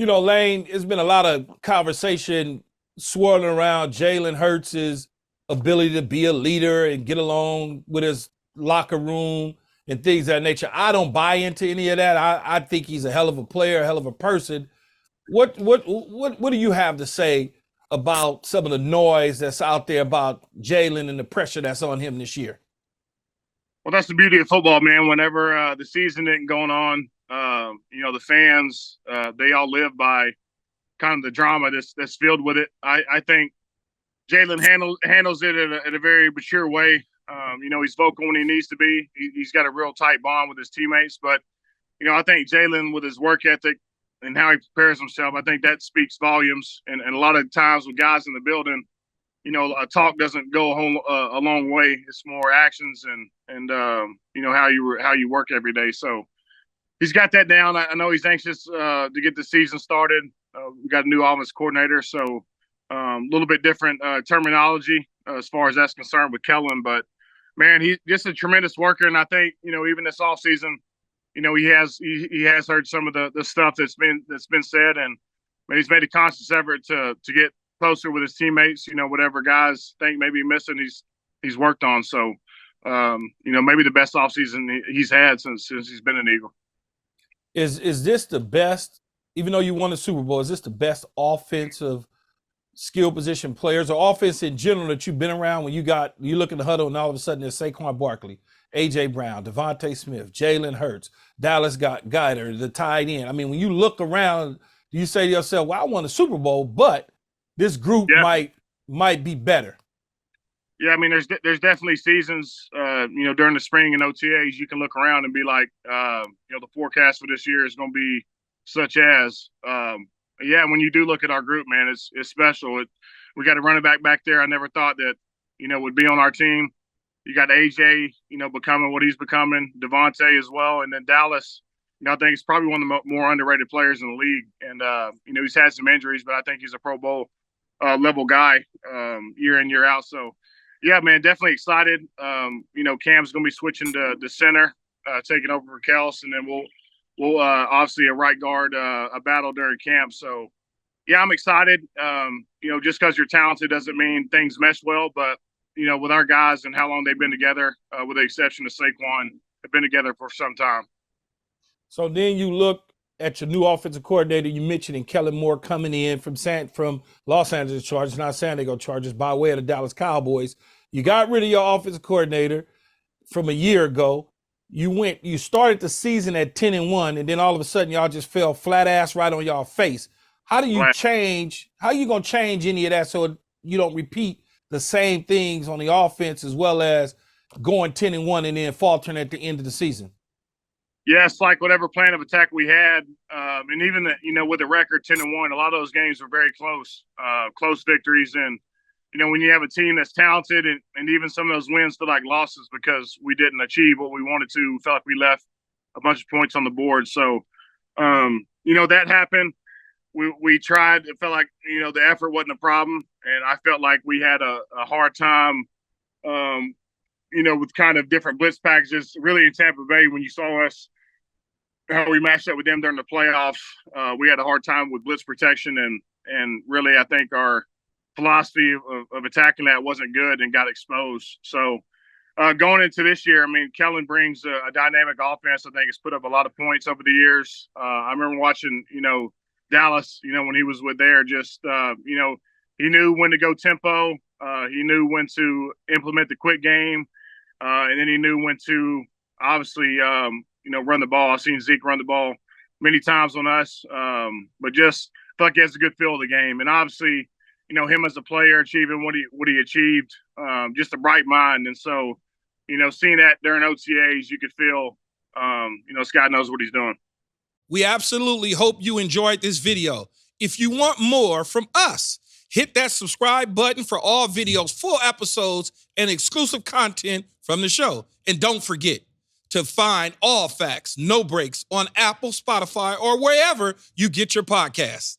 Lane, there's been a lot of conversation swirling around Jalen Hurts' ability to be a leader and get along with his locker room and things of that nature. I don't buy into any of that. I think he's a hell of a player, a hell of a person. What do you have to say about some of the noise that's out there about Jalen and the pressure that's on him this year? Well, that's the beauty of football, man. Whenever the season isn't going on, the fans they all live by kind of the drama that's filled with it. I think Jalen handles it in a very mature way. He's vocal when he needs to be. He's got a real tight bond with his teammates. But I think Jalen, with his work ethic and how he prepares himself, I think that speaks volumes. And a lot of times with guys in the building, a talk doesn't go a long way. It's more actions and how you work every day. So he's got that down. I know he's anxious to get the season started. We got a new offense coordinator, so a little bit different terminology as far as that's concerned with Kellen. But man, he's just a tremendous worker, and I think even this offseason, he has heard some of the stuff that's been said, and he's made a conscious effort to get closer with his teammates. Whatever guys think maybe missing, he's worked on. So maybe the best offseason he's had since he's been an Eagle. Is this the best? Even though you won the Super Bowl, is this the best offensive skill position players or offense in general that you've been around when you look in the huddle and all of a sudden there's Saquon Barkley, A.J. Brown, Devontae Smith, Jalen Hurts, Dallas Goedert, the tight end? I mean, when you look around, you say to yourself, well, I won the Super Bowl, but this group might be better. Yeah, I mean, there's definitely seasons, during the spring and OTAs, you can look around and be like, the forecast for this year is going to be such as, when you do look at our group, man, it's special. We got a running back there. I never thought that, would be on our team. You got AJ, becoming what he's becoming, Devontae as well. And then Dallas, I think he's probably one of the more underrated players in the league. And, he's had some injuries, but I think he's a Pro Bowl level guy year in, year out. So, yeah, man, definitely excited. Cam's going to be switching to the center, taking over for Kels, and then we'll obviously a right guard, a battle during camp. So, yeah, I'm excited. Just because you're talented doesn't mean things mesh well. But, with our guys and how long they've been together, with the exception of Saquon, have been together for some time. So then you look at your new offensive coordinator. You mentioned Kellen Moore coming in from Los Angeles Chargers, not San Diego Chargers, by way of the Dallas Cowboys. You got rid of your offensive coordinator from a year ago. You started the season at 10-1, and then all of a sudden y'all just fell flat ass right on y'all face. How do you change? How are you gonna change any of that so you don't repeat the same things on the offense as well as going 10-1 and then faltering at the end of the season? Yeah, it's like whatever plan of attack we had, and even with the record 10-1, a lot of those games were very close victories. And when you have a team that's talented and even some of those wins feel like losses because we didn't achieve what we wanted to, felt like we left a bunch of points on the board. So, that happened. We tried. It felt like the effort wasn't a problem, and I felt like we had a hard time. With kind of different blitz packages, really in Tampa Bay, when you saw us, how we matched up with them during the playoffs, we had a hard time with blitz protection. And really, I think our philosophy of attacking that wasn't good and got exposed. So going into this year, I mean, Kellen brings a dynamic offense. I think it's put up a lot of points over the years. I remember watching, Dallas, when he was with there, just, he knew when to go tempo. He knew when to implement the quick game. And then he knew when to obviously, run the ball. I've seen Zeke run the ball many times on us, but just feel like he has a good feel of the game. And obviously, him as a player achieving what he achieved, just a bright mind. And so, seeing that during OTAs, you could feel, Scott knows what he's doing. We absolutely hope you enjoyed this video. If you want more from us, hit that subscribe button for all videos, full episodes, and exclusive content from the show. And don't forget to find All Facts, No Breaks on Apple, Spotify, or wherever you get your podcasts.